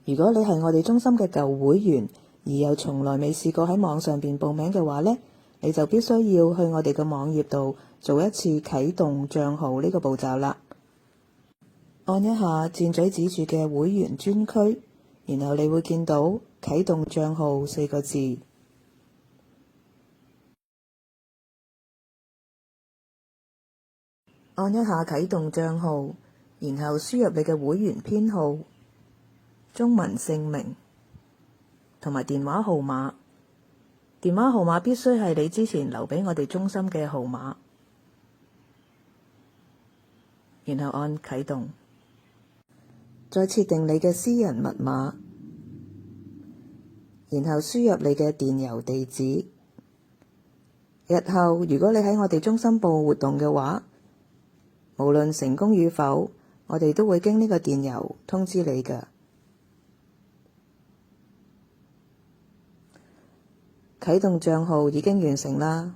如果你係我哋中心嘅舊會員，而又從來未試過喺網上邊報名嘅話呢，你就必須要去我哋嘅網頁度做一次啟動帳號呢個步驟啦。按一下箭嘴指住嘅會員專區，然後你會見到啟動帳號4個字。按一下啟動帳號，然後輸入你嘅會員編號、中文姓名同埋電話號碼。電話號碼必須係你之前留俾我哋中心嘅號碼，然後按啟動，再設定你嘅私人密碼，然後輸入你嘅電郵地址。日後如果你喺我哋中心報活動嘅話，無論成功與否，我哋都會經呢個電郵通知你㗎。啟動帳號已經完成啦。